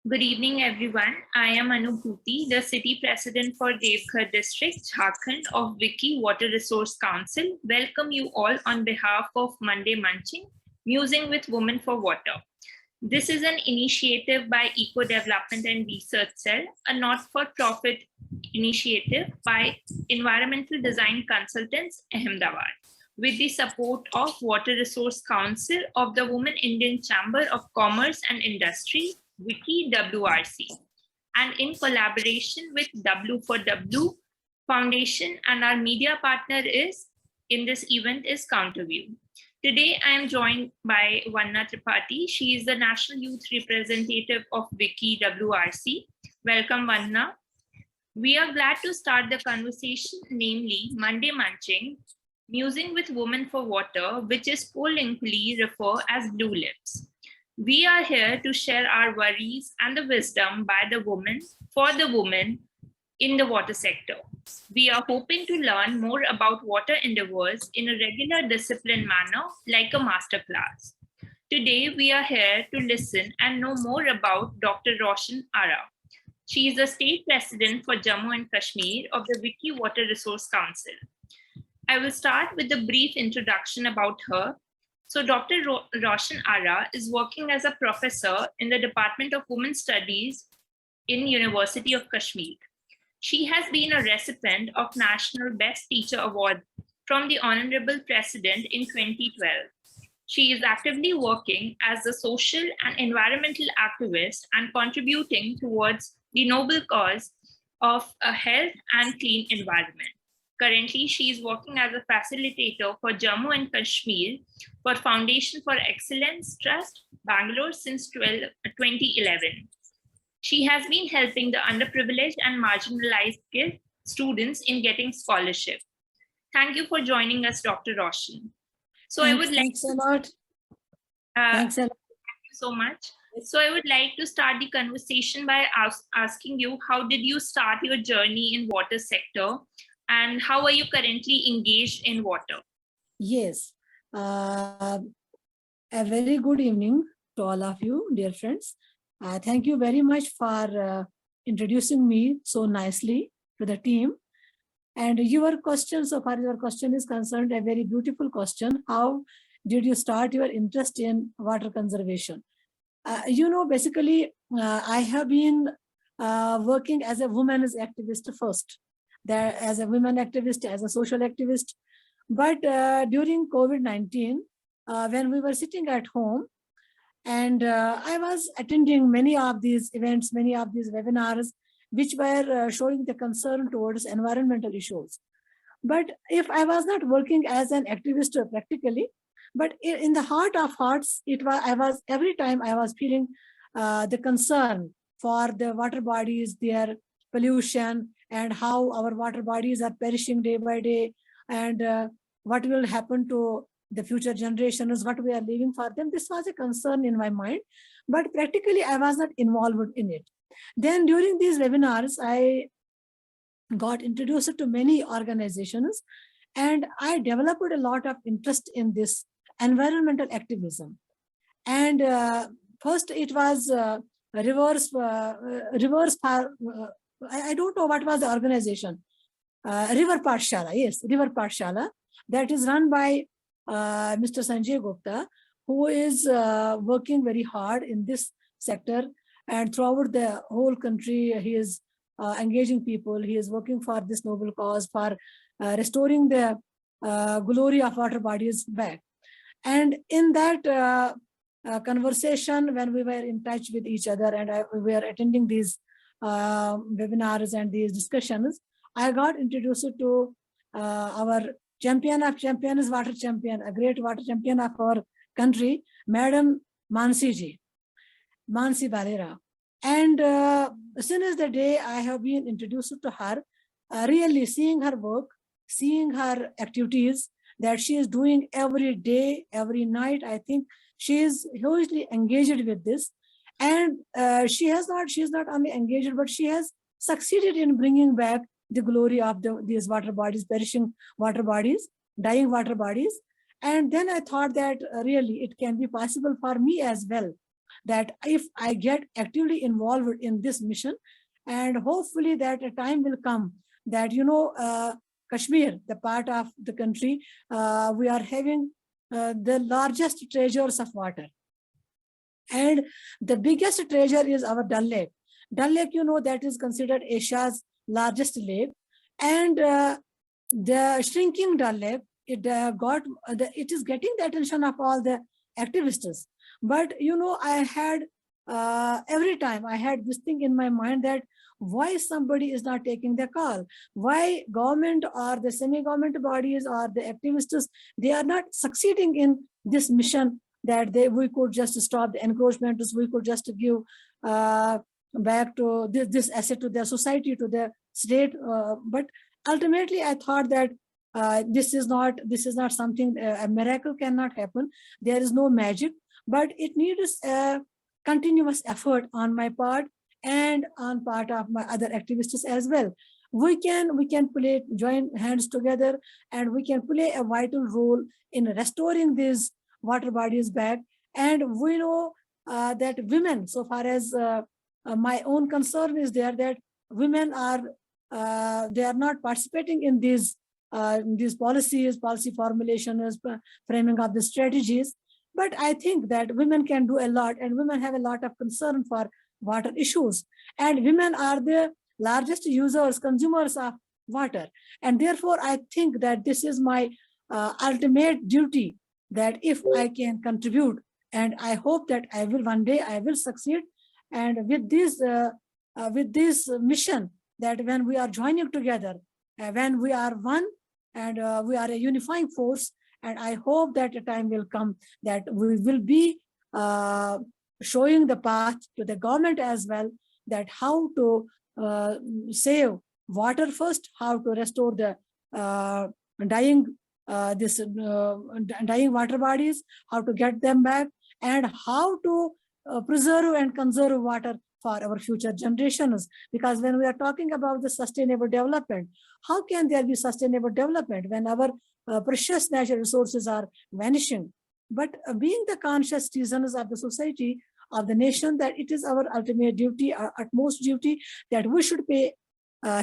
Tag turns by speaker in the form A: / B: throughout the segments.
A: Good evening, everyone. I am Anubhuti, the City President for Devghar District, Jharkhand of Wiki Water Resource Council. Welcome you all on behalf of Monday Munching, Musing with Women for Water. This is an initiative by Eco Development and Research Cell, a not-for-profit initiative by Environmental Design Consultants, Ahmedabad, with the support of Water Resource Council of the Women Indian Chamber of Commerce and Industry, Wiki WRC, and in collaboration with W for W Foundation, and our media partner is in this event is Counterview. Today, I am joined by Vanna Tripathi. She is the National Youth Representative of Wiki WRC. Welcome, Vanna. We are glad to start the conversation, namely Monday Munching, Musing with Women for Water, which is pollinkly referred as Blue Lips. We are here to share our worries and the wisdom by the women for the women in the water sector. We are hoping to learn more about water endeavors in a regular disciplined manner, like a masterclass. Today, we are here to listen and know more about Dr. Roshan Ara. She is the state president for Jammu and Kashmir of the Wiki Water Resource Council. I will start with a brief introduction about her. So Dr. Roshan Ara is working as a professor in the Department of Women's Studies in University of Kashmir. She has been a recipient of National Best Teacher Award from the Honorable President in 2012. She is actively working as a social and environmental activist and contributing towards the noble cause of a health and clean environment. Currently, she is working as a facilitator for Jammu and Kashmir for Foundation for Excellence Trust, Bangalore since 2011. She has been helping the underprivileged and marginalized students in getting scholarship. Thank you for joining us, Dr. Roshan. So
B: Thanks a lot. Thank
A: you so much. So I would like to start the conversation by asking you, how did you start your journey in water sector? And how are you currently engaged in water?
B: Yes, a very good evening to all of you, dear friends. Thank you very much for introducing me so nicely to the team. And your question, so far your question is concerned, a very beautiful question. How did you start your interest in water conservation? Basically, I have been working as a women's activist first. There as a women activist, as a social activist. But during COVID-19, when we were sitting at home, and I was attending many of these events, many of these webinars, which were showing the concern towards environmental issues. But if I was not working as an activist practically, but in the heart of hearts, every time I was feeling the concern for the water bodies, their pollution, and how our water bodies are perishing day by day, and what will happen to the future generations, what we are leaving for them. This was a concern in my mind, but practically I was not involved in it. Then during these webinars, I got introduced to many organizations, and I developed a lot of interest in this environmental activism. And first it was I don't know what was the organization. River Pathshala, yes, River Pathshala, that is run by Mr. Sanjay Gupta, who is working very hard in this sector, and throughout the whole country, he is engaging people. He is working for this noble cause for restoring the glory of water bodies back. And in that conversation, when we were in touch with each other and we were attending these webinars and these discussions, I got introduced to our champion of champions, water champion, a great water champion of our country, Madam Mansi Valera. And since the day I have been introduced to her, really seeing her work, seeing her activities that she is doing every day, every night, I think she is hugely engaged with this. And she is not only engaged, but she has succeeded in bringing back the glory of these water bodies, perishing water bodies, dying water bodies. And then I thought that really it can be possible for me as well that if I get actively involved in this mission, and hopefully that a time will come that, Kashmir, the part of the country, we are having the largest treasures of water. And the biggest treasure is our Dal Lake. Dal Lake, that is considered Asia's largest lake. And the shrinking Dal Lake, it is getting the attention of all the activists. But, I had, every time I had this thing in my mind that why somebody is not taking the call, why government or the semi-government bodies or the activists, they are not succeeding in this mission, that we could just stop the encroachments, we could just give back to this asset to the society, to the state. But ultimately, I thought that this is not something, a miracle cannot happen. There is no magic, but it needs a continuous effort on my part and on part of my other activists as well. We can join hands together, and we can play a vital role in restoring these water bodies back. And we know that women, so far as my own concern is there, that women are they are not participating in these policy formulations, framing of the strategies. But I think that women can do a lot, and women have a lot of concern for water issues, and women are the largest consumers of water. And therefore, I think that this is my ultimate duty, that if I can contribute, and I hope that one day I will succeed. And with this mission, that when we are joining together, when we are one, and we are a unifying force, and I hope that a time will come that we will be showing the path to the government as well, that how to save water first, how to restore the dying water bodies, how to get them back, and how to preserve and conserve water for our future generations. Because when we are talking about the sustainable development, how can there be sustainable development when our precious natural resources are vanishing? But being the conscious citizens of the society, of the nation, that it is our ultimate duty, our utmost duty, that we should pay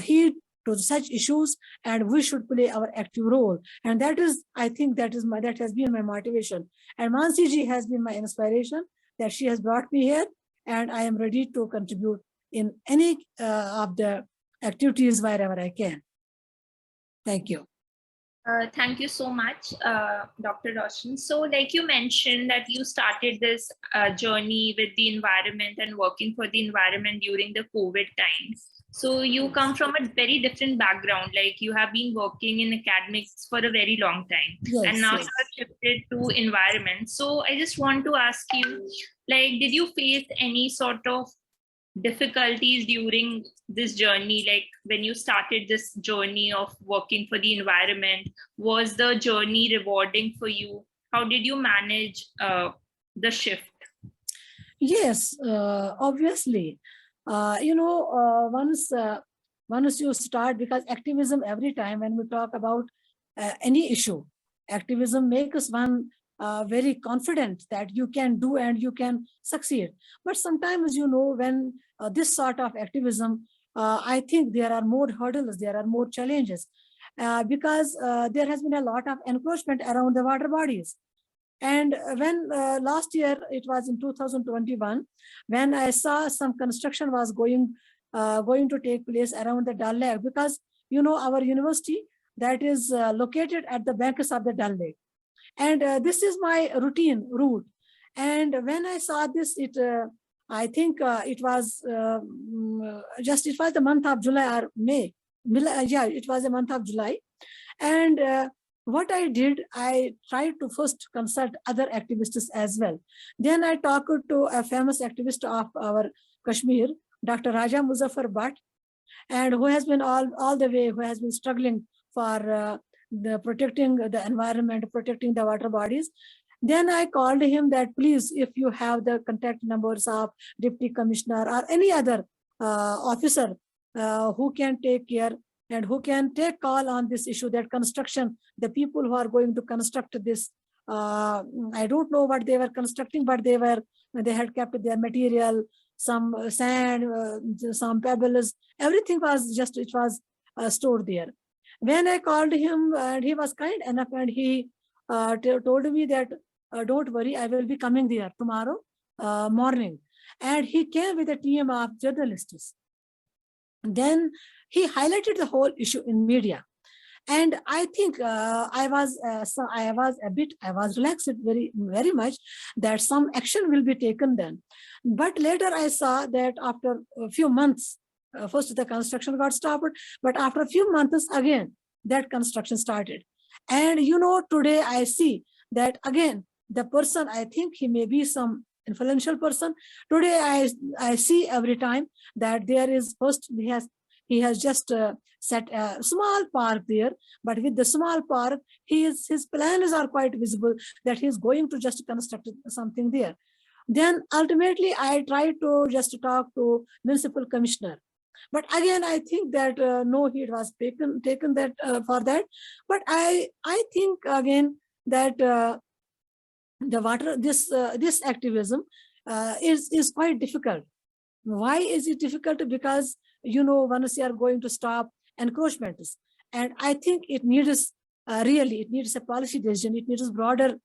B: heed to such issues, and we should play our active role. And that is, I think, that has been my motivation. And Mansi ji has been my inspiration, that she has brought me here, and I am ready to contribute in any of the activities wherever I can. Thank you.
A: Thank you so much, Dr. Roshan. So like you mentioned that you started this journey with the environment and working for the environment during the COVID times. So you come from a very different background, like you have been working in academics for a very long time,
B: yes,
A: and now
B: yes.
A: you have shifted to environment. So I just want to ask you, like, did you face any sort of difficulties during this journey? Like when you started this journey of working for the environment, was the journey rewarding for you? How did you manage the shift?
B: Yes, obviously. Once you start, because activism, every time when we talk about any issue, activism makes one very confident that you can do and you can succeed. But sometimes, when this sort of activism, I think there are more hurdles, there are more challenges, because there has been a lot of encroachment around the water bodies. And when last year, it was in 2021, when I saw some construction was going to take place around the Dal Lake, because our university that is located at the banks of the Dal Lake, and this is my route. And when I saw this, I think it was the month of July or May. Yeah, it was the month of July. And what I did, I tried to first consult other activists as well. Then I talked to a famous activist of our Kashmir, Dr. Raja Muzaffar Bhatt, and who has been all the way, who has been struggling for protecting the environment, protecting the water bodies. Then I called him that, please, if you have the contact numbers of Deputy Commissioner or any other officer who can take care and who can take call on this issue, that construction, the people who are going to construct this, I don't know what they were constructing, but they were They had kept their material, some sand, some pebbles, everything was just, it was stored there. When I called him, and he was kind enough, and he told me that, don't worry, I will be coming there tomorrow morning. And he came with a team of journalists. Then he highlighted the whole issue in media. And I think I was relaxed very much that some action will be taken then. But later I saw that after a few months, first the construction got stopped, but after a few months again that construction started. And today I see that again the person, I think he may be some influential person. Today I see every time that there is, first he has just set a small park there, but with the small park, his plans are quite visible that he's going to just construct something there. Then ultimately, I tried to just talk to municipal commissioner, but again, I think that no heed was taken that for that. But I think again that the water, this activism is quite difficult. Why is it difficult? Because once you are going to stop encroachments, and I think it needs really, it needs a policy decision. It needs a broader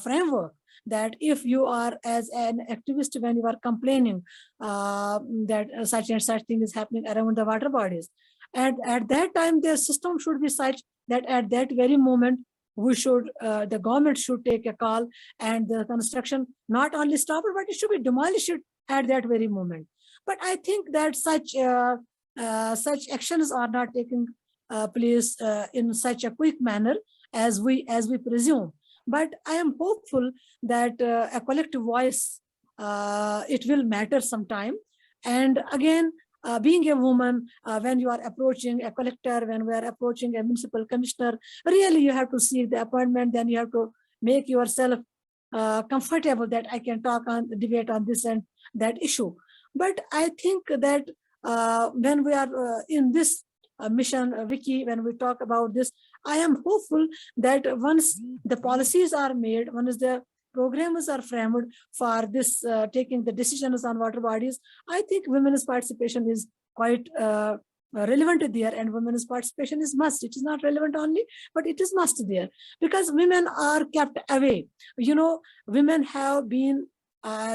B: framework, that if you are as an activist, when you are complaining that such and such thing is happening around the water bodies, and at that time the system should be such that at that very moment we should the government should take a call, and the construction not only stop it, but it should be demolished at that very moment. But I think that such actions are not taking place in such a quick manner as we presume. But I am hopeful that a collective voice, it will matter sometime. And again, being a woman, when you are approaching a collector, when we are approaching a municipal commissioner, really you have to seek the appointment. Then you have to make yourself comfortable that I can talk on, debate on this and that issue. But I think that when we are in this mission, Vicky, when we talk about this, I am hopeful that once the policies are made, once the programs are framed for this, taking the decisions on water bodies, I think women's participation is quite relevant there, and women's participation is must. It is not relevant only, but it is must there, because women are kept away. Women have been,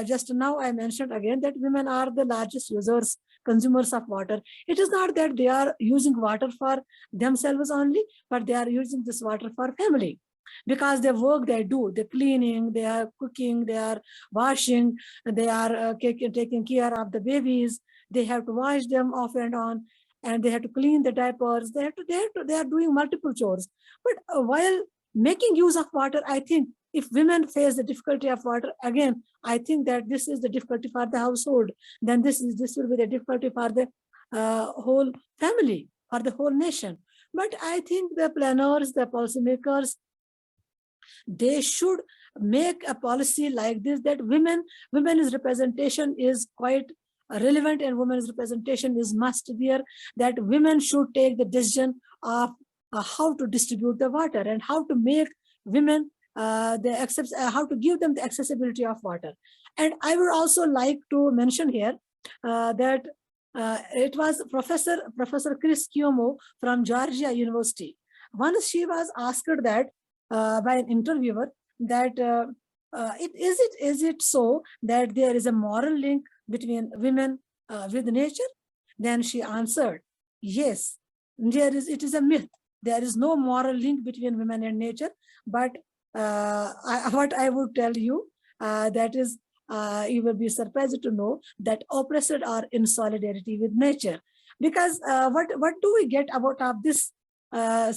B: just now I mentioned again that women are the largest users, consumers of water. It is not that they are using water for themselves only, but they are using this water for family, because the work they do, the cleaning, they are cooking, they are washing, they are taking care of the babies, they have to wash them off and on, and they have to clean the diapers, they are doing multiple chores. But while making use of water, I think if women face the difficulty of water, again, I think that this is the difficulty for the household. Then this will be the difficulty for the whole family, for the whole nation. But I think the planners, the policymakers, they should make a policy like this, that women's representation is quite relevant, and women's representation is must there, that women should take the decision of how to distribute the water and how to make women how to give them the accessibility of water. And I would also like to mention here that it was Professor Chris Cuomo from Georgia University. Once she was asked that by an interviewer that is it so that there is a moral link between women with nature? Then she answered, yes, it is a myth. There is no moral link between women and nature. But what I would tell you, that is, you will be surprised to know that oppressed are in solidarity with nature. Because what do we get out of this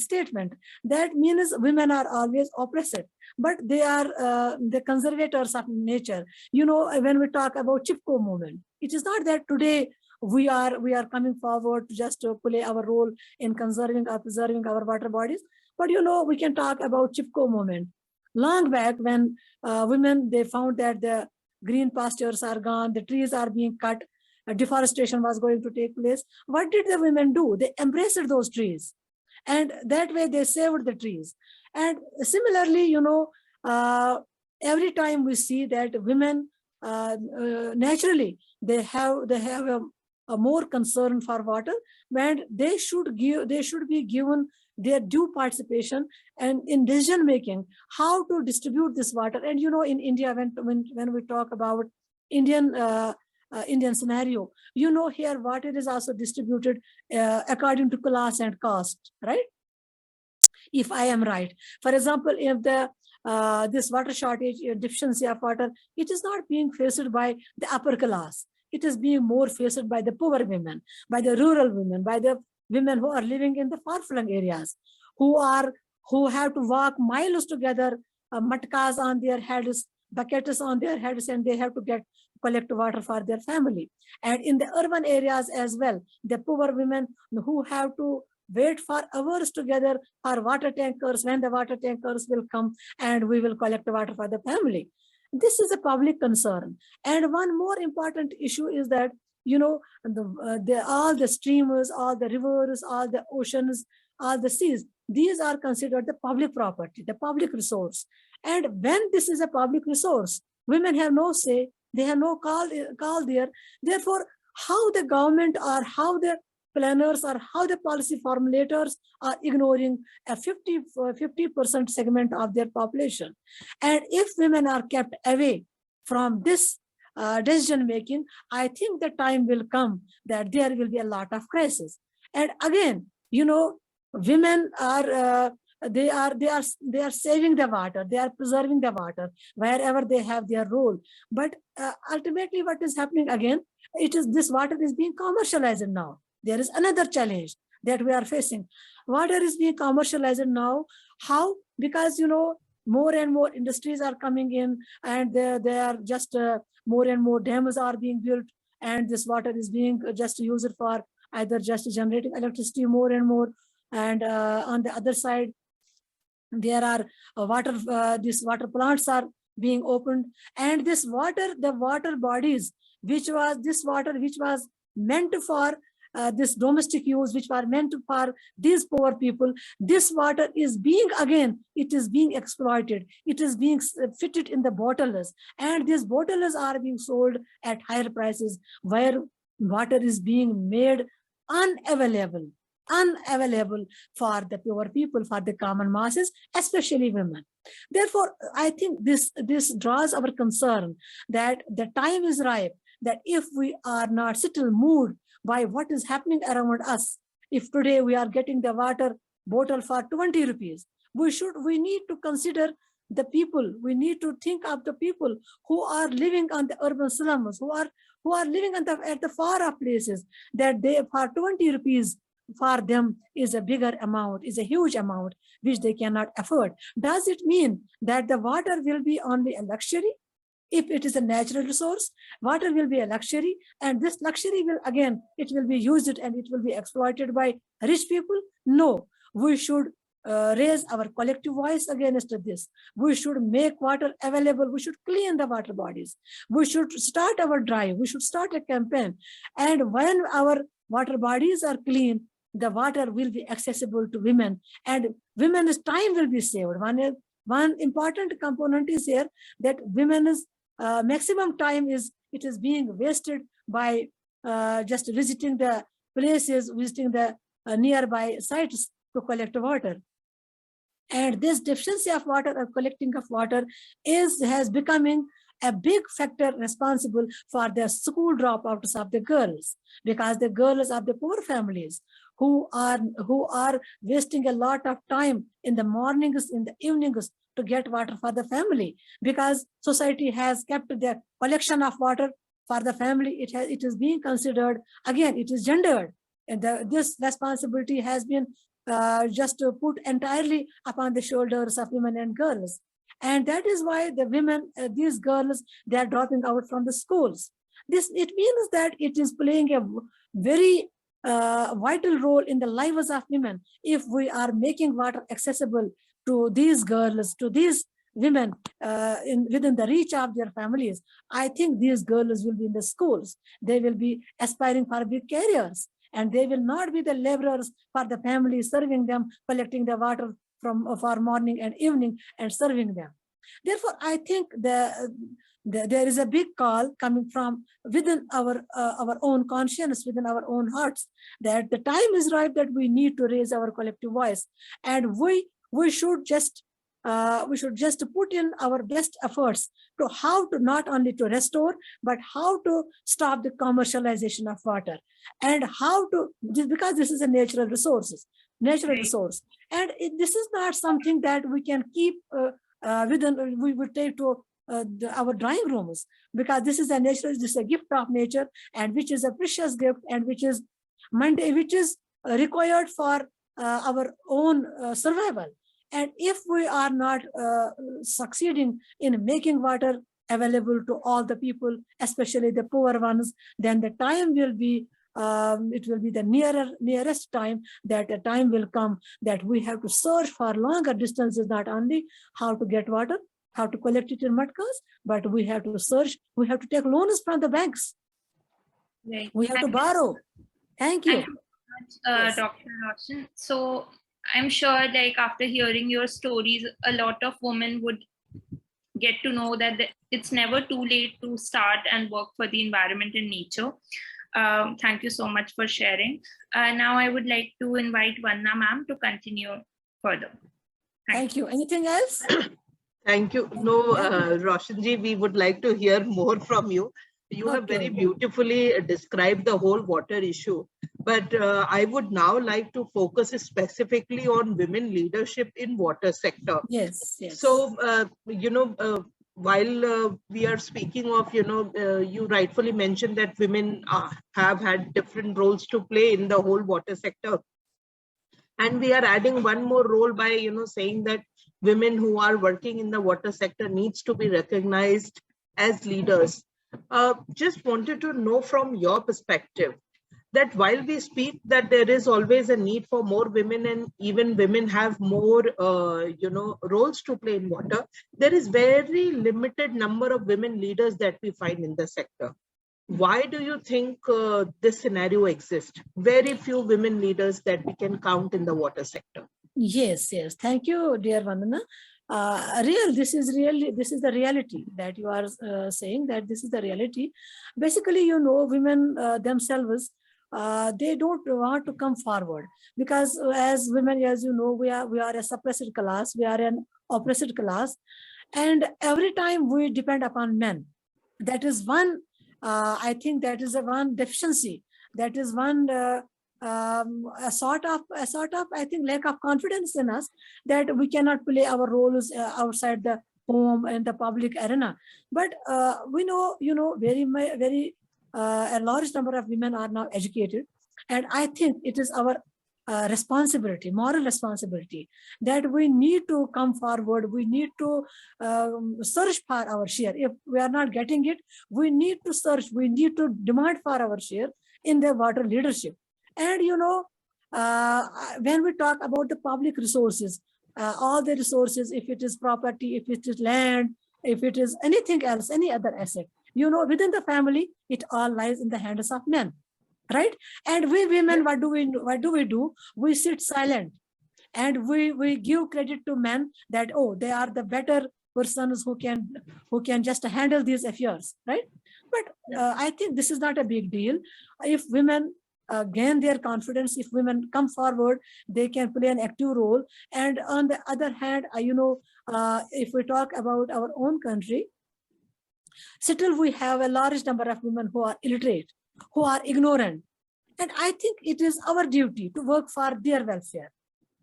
B: statement? That means women are always oppressed, but they are the conservators of nature. When we talk about Chipko movement, it is not that today we are coming forward just to play our role in conserving or preserving our water bodies. But we can talk about Chipko movement. Long back, when women, they found that the green pastures are gone, the trees are being cut, deforestation was going to take place. What did the women do? They embraced those trees, and that way they saved the trees. And similarly, every time we see that women naturally they have a more concern for water, and they should be given their due participation and in decision making, how to distribute this water. And in India, when we talk about Indian Indian scenario, here water is also distributed according to class and caste, right? If I am right. For example, if the this water shortage, deficiency of water, it is not being faced by the upper class. It is being more faced by the poor women, by the rural women, by the women who are living in the far-flung areas, who have to walk miles together, matkas on their heads, buckets on their heads, and they have to collect water for their family. And in the urban areas as well, the poor women who have to wait for hours together for water tankers, when the water tankers will come and we will collect water for the family. This is a public concern. And one more important issue is that, all the streams, all the rivers, all the oceans, all the seas, these are considered the public property, the public resource. And when this is a public resource, women have no say, they have no call there. Therefore, how the government or how the planners or how the policy formulators are ignoring a 50% segment of their population. And if women are kept away from this decision making, I think the time will come that there will be a lot of crisis. And again, women are they are saving the water, they are preserving the water wherever they have their role. But ultimately, what is happening again? This water is being commercialized now. There is another challenge that we are facing. Water is being commercialized now. How? Because more and more industries are coming in, and they are just more and more dams are being built, and this water is being just used for either just generating electricity more and more. And on the other side, there are these water plants are being opened, and the water bodies, which was meant for this domestic use, which were meant for these poor people, this water is being exploited. It is being fitted in the bottles, and these bottles are being sold at higher prices, where water is being made unavailable for the poor people, for the common masses, especially women. Therefore, I think this draws our concern that the time is ripe, that if we are not still moved by what is happening around us, if today we are getting the water bottle for 20 rupees, we need to consider the people. We need to think of the people who are living on the urban slums, who are living at the far off places, that they, for 20 rupees, for them is a bigger amount, is a huge amount, which they cannot afford. Does it mean that the water will be only a luxury? If it is a natural resource, water will be a luxury, and this luxury it will be used and it will be exploited by rich people? No, we should raise our collective voice against this. We should make water available. We should clean the water bodies. We should start our drive. We should start a campaign. And when our water bodies are clean, the water will be accessible to women, and women's time will be saved. One important component is here, that women's maximum time is being wasted by just visiting the places, visiting the nearby sites to collect water. And this deficiency of water or collecting of water has becoming a big factor responsible for the school dropouts of the girls, because the girls of the poor families who are wasting a lot of time in the mornings, in the evenings to get water for the family, because society has kept the collection of water for the family. It is being considered, again, it is gendered, and this responsibility has been just put entirely upon the shoulders of women and girls. And that is why the women, these girls, they are dropping out from the schools. It means that it is playing a very vital role in the lives of women. If we are making water accessible to these girls, to these women within the reach of their families, I think these girls will be in the schools. They will be aspiring for big careers, and they will not be the laborers for the family, serving them, collecting the water for morning and evening and serving them. Therefore, I think there is a big call coming from within our own conscience, within our own hearts, that the time is right that we need to raise our collective voice, and we should just put in our best efforts to how to not only to restore, but how to stop the commercialization of water, and how to, because this is a natural resource, and this is not something that we can keep within, we would take to our drawing rooms, because this is a gift of nature, and which is a precious gift, and which is required for our own survival. And if we are not succeeding in making water available to all the people, especially the poor ones, then the time will be it will be the nearest time that a time will come that we have to search for longer distances, not only how to get water, how to collect it in mud cars, but we have to search, we have to take loans from the banks.
A: Right.
B: We have to borrow. Thank you.
A: Thank you so much, Dr. Roshan. So I'm sure, like, after hearing your stories, a lot of women would get to know that it's never too late to start and work for the environment and nature. Thank you so much for sharing. Now I would like to invite Vanna ma'am to continue further.
B: Thank you. Anything else?
C: Thank you. No, Roshanji, we would like to hear more from you. You have very beautifully described the whole water issue. But I would now like to focus specifically on women leadership in water sector.
B: Yes, yes.
C: So, while we are speaking of, you rightfully mentioned that women have had different roles to play in the whole water sector. And we are adding one more role by, saying that women who are working in the water sector needs to be recognized as leaders. Just wanted to know from your perspective that while we speak that there is always a need for more women, and even women have more, roles to play in water, there is very limited number of women leaders that we find in the sector. Why do you think this scenario exists? Very few women leaders that we can count in the water sector.
B: Yes, yes. Thank you, dear Vandana. This is the reality that you are saying, that this is the reality. Basically, women themselves, they don't want to come forward, because as women, as you know, we are a suppressed class, we are an oppressed class, and every time we depend upon men. That is one, I think that is one deficiency. That is one a sort of I think lack of confidence in us, that we cannot play our roles outside the home and the public arena. But we know, very a large number of women are now educated, and I think it is our responsibility, moral responsibility, that we need to come forward. We need to search for our share. If we are not getting it, we need to search, we need to demand for our share in the water leadership. And when we talk about the public resources, all the resources, if it is property, if it is land, if it is anything else, any other asset, within the family, it all lies in the hands of men, right? And we women, what do we do? We sit silent, and we give credit to men that, oh, they are the better persons who can just handle these affairs, right? But I think this is not a big deal. If women gain their confidence, if women come forward, they can play an active role. And on the other hand, if we talk about our own country, still we have a large number of women who are illiterate, who are ignorant. And I think it is our duty to work for their welfare,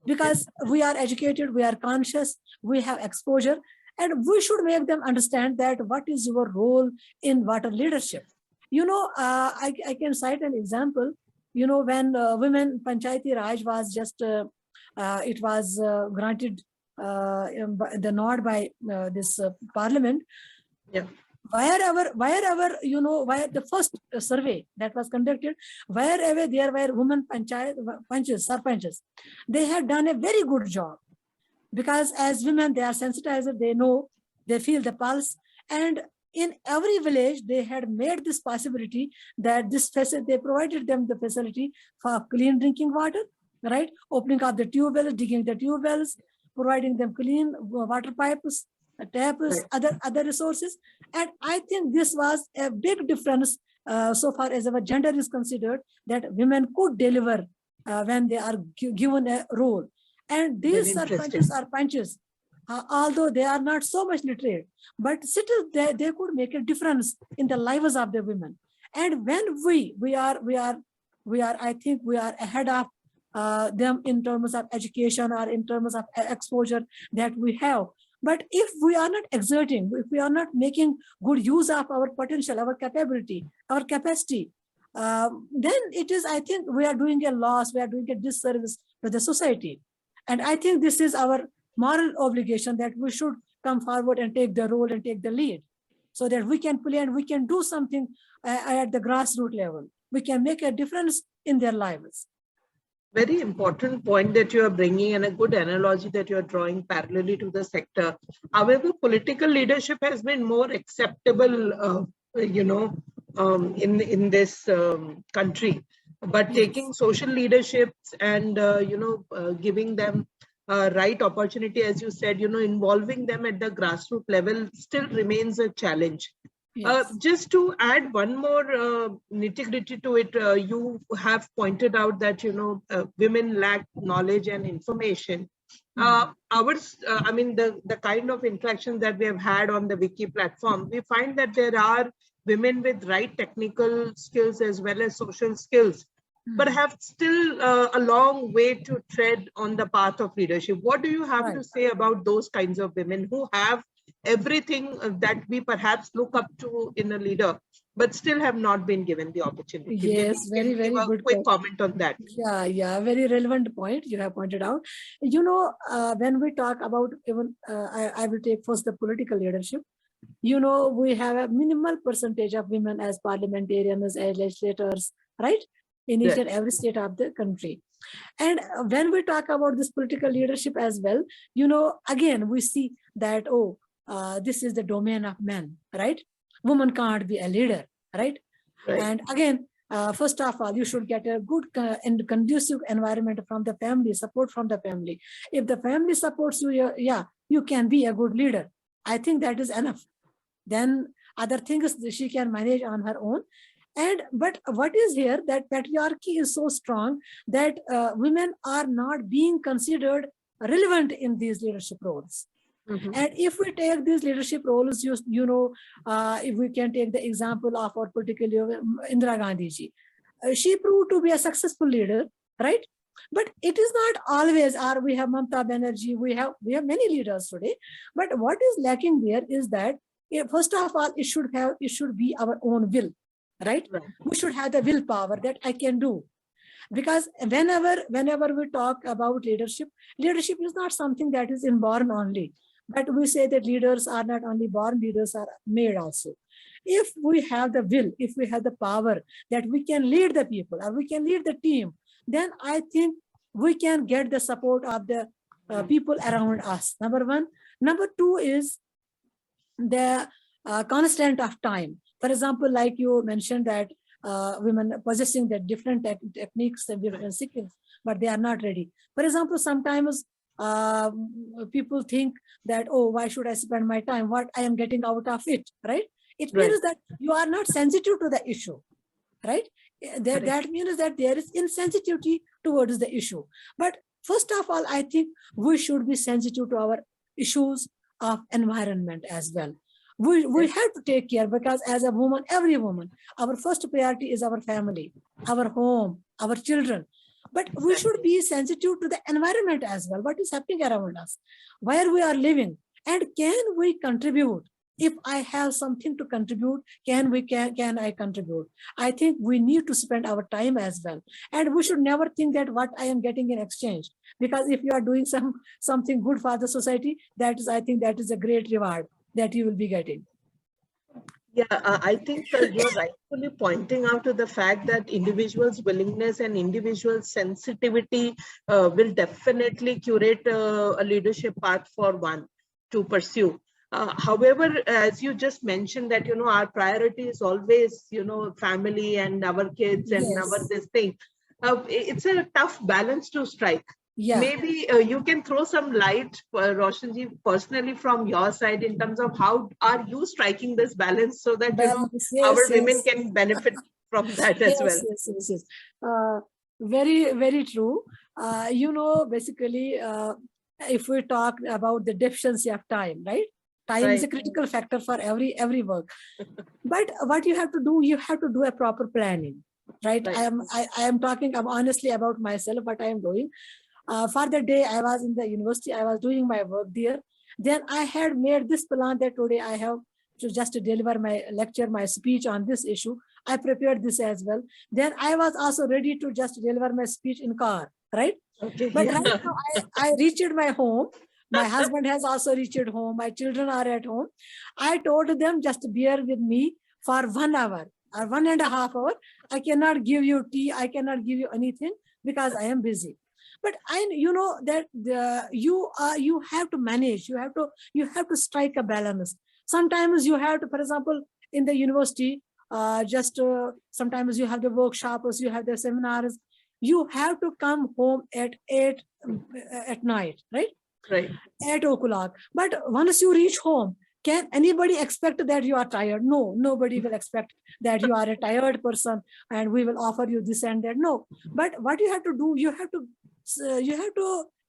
B: because we are educated, we are conscious, we have exposure, and we should make them understand that what is your role in water leadership. I can cite an example. When women Panchayati Raj was just, it was granted the nod by this parliament.
C: Yeah.
B: Wherever, where the first survey that was conducted, wherever there were women sarpanches, they had done a very good job, because as women, they are sensitized, they know, they feel the pulse, and in every village, they had made this possibility that they provided them the facility for clean drinking water, right? Opening up the tube wells, digging the tube wells, providing them clean water pipes, tap is other resources. And I think this was a big difference so far as our gender is considered, that women could deliver when they are given a role. And these surpanches are punches, although they are not so much literate, but still they could make a difference in the lives of the women. And when we are I think we are ahead of them in terms of education or in terms of exposure that we have. But if we are not exerting, if we are not making good use of our potential, our capability, our capacity, then it is, I think we are doing a loss, we are doing a disservice to the society. And I think this is our moral obligation, that we should come forward and take the role and take the lead, so that we can play and we can do something at the grassroots level. We can make a difference in their lives.
C: Very important point that you are bringing, and a good analogy that you are drawing parallelly to the sector. However, political leadership has been more acceptable, in this country. But taking social leaderships and giving them right opportunity, as you said, involving them at the grassroots level still remains a challenge. Yes. Just to add one more nitty-gritty to it, you have pointed out that women lack knowledge and information. The kind of interaction that we have had on the Wiki platform, we find that there are women with right technical skills as well as social skills, but have still a long way to tread on the path of leadership. What do you have to say about those kinds of women who have everything that we perhaps look up to in a leader, but still have not been given the opportunity?
B: Yes, very good.
C: Quick comment on that.
B: Yeah, very relevant point you have pointed out. When we talk about even, I will take first the political leadership. We have a minimal percentage of women as parliamentarians, as legislators, right? In each and every state of the country. And when we talk about this political leadership as well, again, we see that, this is the domain of men, right? Woman can't be a leader, right? And again, first of all, you should get a good and conducive environment from the family, support from the family. If the family supports you, you can be a good leader. I think that is enough. Then other things she can manage on her own. But what is here, that patriarchy is so strong that women are not being considered relevant in these leadership roles. And if we take these leadership roles, if we can take the example of our particular Indira Gandhi ji, she proved to be a successful leader, right? But it is not always, or we have Mamata Banerjee, we have many leaders today. But what is lacking there is that, first of all, it should be our own will. Right? We should have the willpower that I can do. Because whenever we talk about leadership is not something that is inborn only. But we say that leaders are not only born, leaders are made also. If we have the will, if we have the power that we can lead the people or we can lead the team, then I think we can get the support of the people around us. Number one. Number two is the constant of time. For example, like you mentioned that women possessing the different techniques and different skills, but they are not ready. For example, sometimes people think that, why should I spend my time? What I am getting out of it, right? It means that you are not sensitive to the issue, right? That means that there is insensitivity towards the issue. But first of all, I think we should be sensitive to our issues of environment as well. We have to take care, because as a woman, every woman, our first priority is our family, our home, our children. But we should be sensitive to the environment as well. What is happening around us, where we are living, and can we contribute? If I have something to contribute, can I contribute? I think we need to spend our time as well. And we should never think that what I am getting in exchange. Because if you are doing something good for the society, I think that is a great reward that you will be getting.
C: Yeah, I think you're rightfully pointing out to the fact that individuals' willingness and individual sensitivity will definitely curate a leadership path for one to pursue. However, as you just mentioned that, our priority is always, family and our kids and our this thing. It's a tough balance to strike.
B: Yeah.
C: Maybe you can throw some light, Roshanji, personally from your side in terms of how are you striking this balance so that, you know,
B: Balance,
C: our
B: yes,
C: women
B: yes.
C: can benefit from that as well.
B: Yes. Very true. Basically, if we talk about the deficiency of time, right? Time is a
C: Right.
B: critical factor for every work. But what you have to do, you have to do a proper planning, right?
C: Right.
B: I am talking honestly about myself, what I am doing. For the day I was in the university, I was doing my work there. Then I had made this plan that today I have to just deliver my lecture, my speech on this issue. I prepared this as well. Then I was also ready to just deliver my speech in car, right?
C: Okay.
B: But
C: Yeah.
B: right now I reached my home. My husband has also reached home. My children are at home. I told them just bear with me for 1 hour or 1.5 hours. I cannot give you tea. I cannot give you anything because I am busy. But I, that you have to manage. You have to strike a balance. Sometimes you have to, for example, in the university, sometimes you have the workshops, you have the seminars. You have to come home at 8 at night, right?
C: Right.
B: 8 o'clock. But once you reach home, can anybody expect that you are tired? No, nobody will expect that you are a tired person and we will offer you this and that. No, but what you have to do, you have to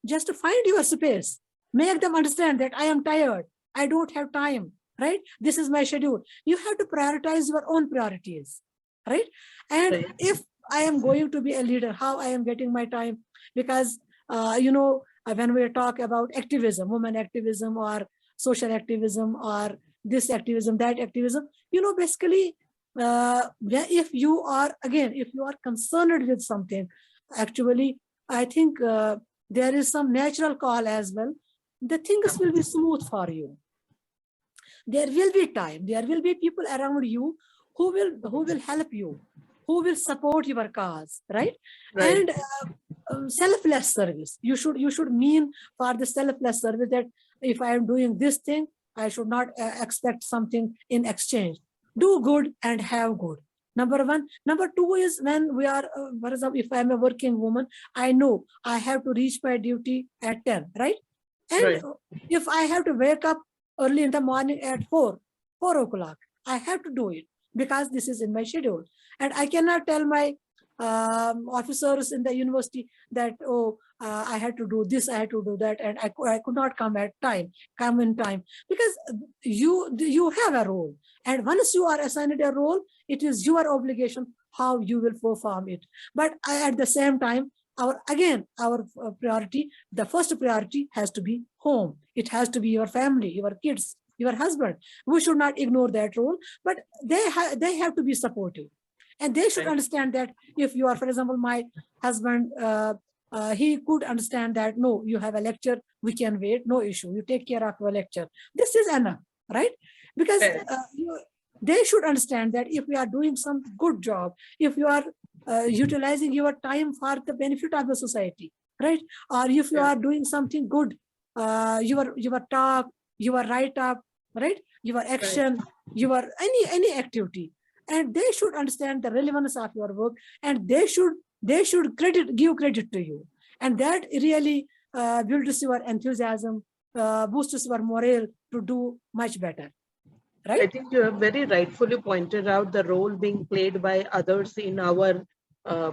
B: just find your space, make them understand that I am tired, I don't have time, right? This is my schedule. You have to prioritize your own priorities, right? And
C: Right.
B: if I am going to be a leader, how I am getting my time? Because when we talk about activism, women activism or social activism or this activism, that activism, basically, if you are concerned with something, actually, I think there is some natural call as well. The things will be smooth for you. There will be time. There will be people around you who will help you, who will support your cause, right?
C: Right.
B: And selfless service. You should mean for the selfless service that if I am doing this thing, I should not expect something in exchange. Do good and have good. Number one. Number two is when we are, for example, if I'm a working woman, I know I have to reach my duty at 10, right? And
C: Right.
B: if I have to wake up early in the morning at 4 o'clock, I have to do it because this is in my schedule. And I cannot tell my officers in the university that, I had to do this, I had to do that, and I could not come in time, because you have a role. And once you are assigned a role, it is your obligation how you will perform it. But at the same time, our priority, the first priority has to be home. It has to be your family, your kids, your husband. We should not ignore that role, but they have to be supportive. And they should
C: Right.
B: understand that if you are, for example, my husband, he could understand that, no, you have a lecture, we can wait, no issue. You take care of your lecture. This is enough, right? Because
C: Right.
B: they should understand that if we are doing some good job, if you are utilizing your time for the benefit of the society, right? Or if you
C: Yeah.
B: are doing something good, your talk, your write up, right? Your action, your any activity, and they should understand the relevance of your work, and they should give credit to you, and that really builds your enthusiasm, boosts your morale to do much better,
C: I
B: right?
C: think you have very rightfully pointed out the role being played by others in our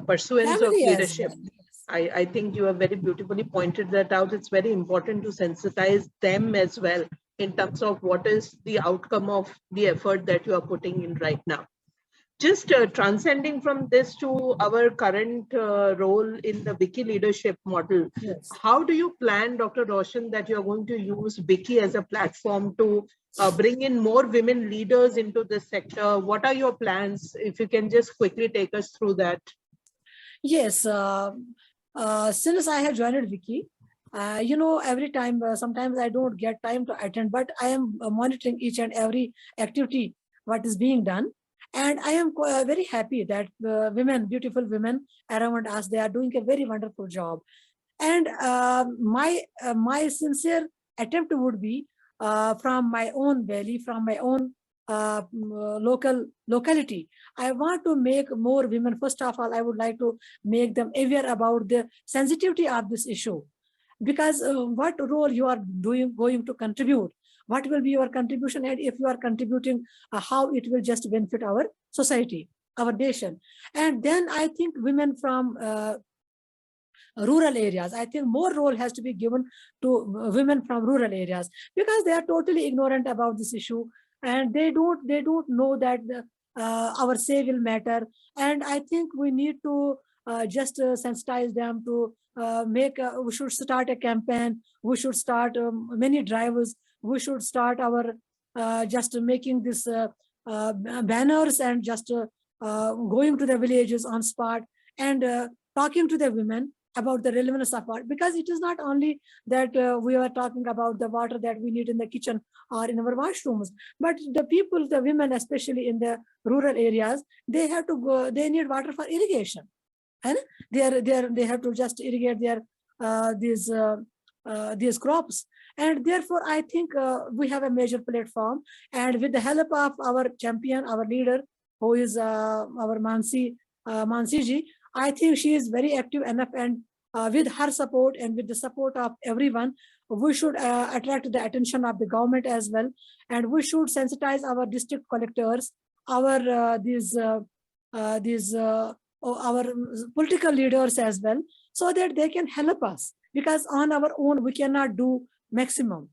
C: pursuance of
B: Family as
C: leadership.
B: well. Yes.
C: I think you have very beautifully pointed that out. It's very important to sensitize them as well in terms of what is the outcome of the effort that you are putting in right now. Just transcending from this to our current role in the Wiki leadership model,
B: Yes.
C: how do you plan, Dr. Roshan, that you're going to use Wiki as a platform to bring in more women leaders into this sector? What are your plans? If you can just quickly take us through that.
B: Yes, since I have joined Wiki, every time, sometimes I don't get time to attend, but I am monitoring each and every activity, what is being done. And I am very happy that beautiful women around us, they are doing a very wonderful job. And my sincere attempt would be from my own belly, from my own locality. I want to make more women. First of all, I would like to make them aware about the sensitivity of this issue, because what role you are going to contribute, what will be your contribution, and if you are contributing, how it will just benefit our society, our nation. And then I think women from rural areas, I think more role has to be given to women from rural areas, because they are totally ignorant about this issue, and they don't know that our say will matter. And I think we need to just sensitize them to we should start a campaign, we should start many drivers, we should start our just making this banners, and just going to the villages on spot, and talking to the women about the relevance of water, because it is not only that we are talking about the water that we need in the kitchen or in our washrooms, but the people, the women, especially in the rural areas, they have to go, they need water for irrigation, and they have to just irrigate their these crops. And therefore I think we have a major platform, and with the help of our champion, our leader, who is our Mansi ji, I think she is very active enough, and with her support and with the support of everyone, we should attract the attention of the government as well, and we should sensitize our district collectors, our our political leaders as well, so that they can help us, because on our own we cannot do maximum.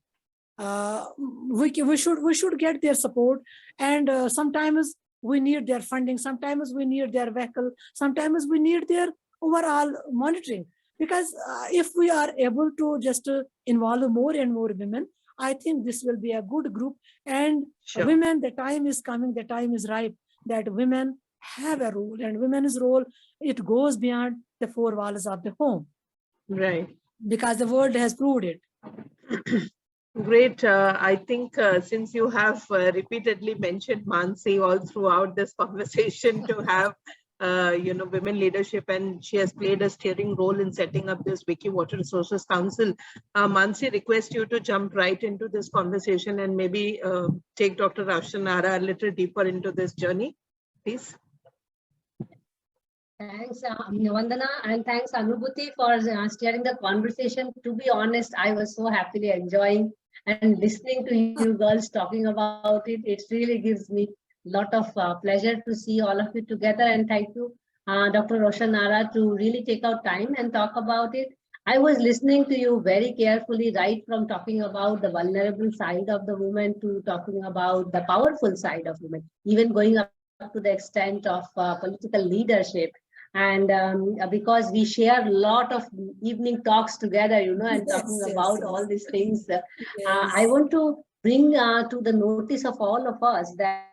B: We should get their support, and sometimes we need their funding, sometimes we need their vehicle, sometimes we need their overall monitoring, because if we are able to just involve more and more women, I think this will be a good group. And
C: Sure.
B: Women, the time is coming, the time is ripe, that women have a role, and women's role, it goes beyond the four walls of the home,
C: Right.
B: because the world has proved it.
C: Great. I think since you have repeatedly mentioned Mansi all throughout this conversation to have, women leadership, and she has played a steering role in setting up this Wiki Water Resources Council. Mansi, request you to jump right into this conversation and maybe take Dr. Roshan Ara a little deeper into this journey, please.
D: Thanks, Vandana, and thanks, Anubhuti, for steering the conversation. To be honest, I was so happily enjoying and listening to you girls talking about it. It really gives me a lot of pleasure to see all of you together. And thank you, Dr. Roshan Ara, to really take out time and talk about it. I was listening to you very carefully, right from talking about the vulnerable side of the woman to talking about the powerful side of women, even going up to the extent of political leadership. And because we share a lot of evening talks together, and talking about all these things, I want to bring to the notice of all of us that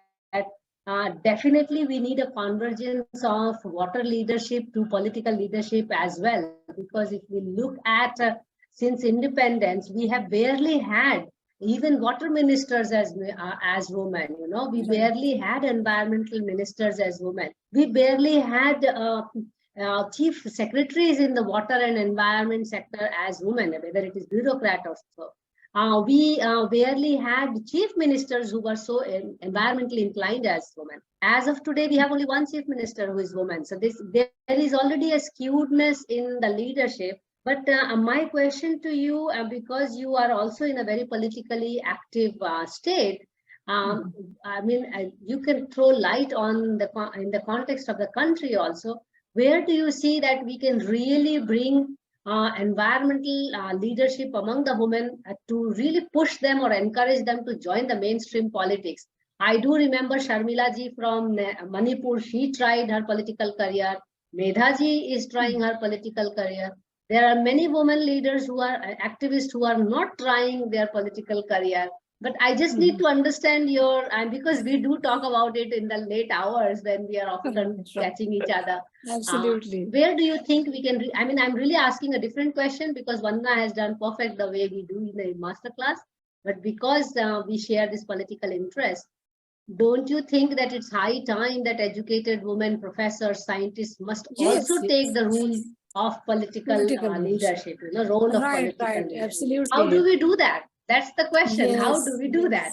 D: definitely we need a convergence of water leadership to political leadership as well. Because if we look at since independence, we have barely had even water ministers as women, we barely had environmental ministers as women. We barely had chief secretaries in the water and environment sector as women, whether it is bureaucrat or so. We barely had chief ministers who were so environmentally inclined as women. As of today, we have only one chief minister who is woman. So there is already a skewedness in the leadership. But my question to you, because you are also in a very politically active state, I mean, you can throw light on in the context of the country also. Where do you see that we can really bring environmental leadership among the women to really push them or encourage them to join the mainstream politics? I do remember Sharmila ji from Manipur. She tried her political career. Medha ji is trying her political career. There are many women leaders who are activists who are not trying their political career. But I just need to understand and because we do talk about it in the late hours when we are often catching each other.
B: Absolutely.
D: Where do you think we can, I mean, I'm really asking a different question because Vandana has done perfect the way we do in the masterclass. But because we share this political interest, don't you think that it's high time that educated women, professors, scientists must also take the role of political leadership, role of political leadership?
B: Absolutely.
D: How do we do that? That's the question.
B: Yes,
D: how do we do that?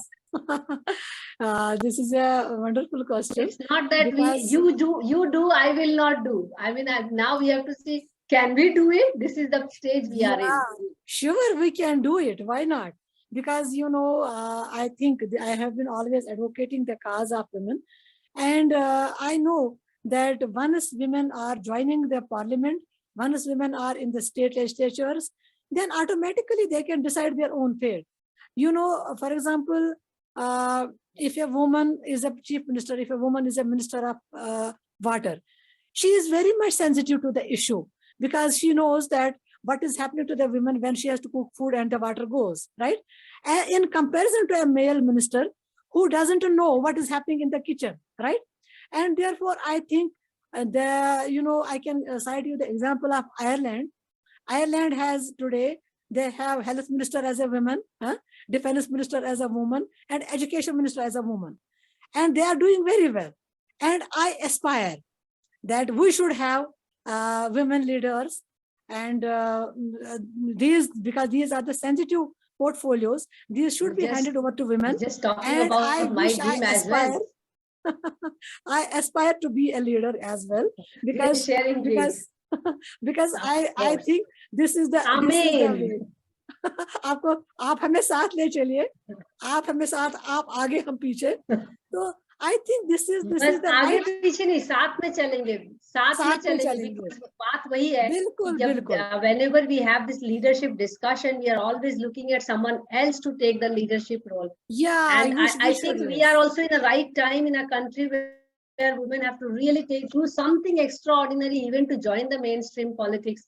B: This is a wonderful question.
D: It's not that
B: because-
D: you do, I will not do. I mean, now we have to see, can we do it? This is the stage we are in.
B: Sure, we can do it. Why not? Because, I think I have been always advocating the cause of women. And I know that once women are joining the parliament, once women are in the state legislatures, then automatically they can decide their own fate. For example, if a woman is a chief minister, if a woman is a minister of water, she is very much sensitive to the issue because she knows that what is happening to the women when she has to cook food and the water goes, right? And in comparison to a male minister who doesn't know what is happening in the kitchen, right? And therefore, I think I can cite you the example of Ireland. Ireland has today, they have health minister as a woman, defense minister as a woman, and education minister as a woman. And they are doing very well. And I aspire that we should have women leaders, and because these are the sensitive portfolios, these should be handed over to women.
D: Just talking
B: And
D: about
B: I
D: my
B: wish
D: dream
B: I
D: as well.
B: I aspire to be a leader as well, because
D: Sharing dreams.
B: because I
D: course.
B: think this is the
D: Amen.
B: way. आप हमें साथ ले चलिए, आप हमें साथ, आप आगे हम पीछे. So I think this is the
D: आगे
B: right.
D: पीछे नहीं, साथ में चलेंगे, साथ में चलेंगे. Because बात वही है.
B: बिल्कुल.
D: Whenever we have this leadership discussion, we are always looking at someone else to take the leadership role.
B: Yeah,
D: and I think we are also in the right time in a country where women have to really do something extraordinary even to join the mainstream politics,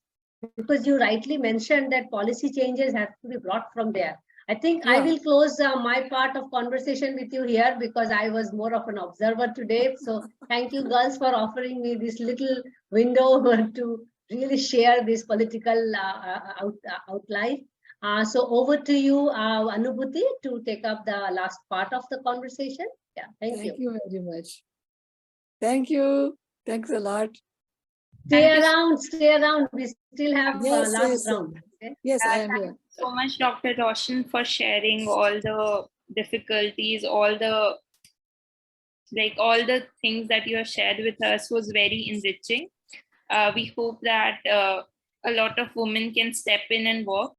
D: because you rightly mentioned that policy changes have to be brought from there. I think I will close my part of conversation with you here, because I was more of an observer today. So thank you, girls, for offering me this little window to really share this political outline. So over to you, Anubhuti, to take up the last part of the conversation. Yeah, thank you.
B: Thank you very much. Thank you. Thanks a lot.
D: Stay around. We still have last round. Okay?
B: Yes, I am here.
A: So much, Dr. Roshan, for sharing all the difficulties, all the things that you have shared with us was very enriching. We hope that a lot of women can step in and work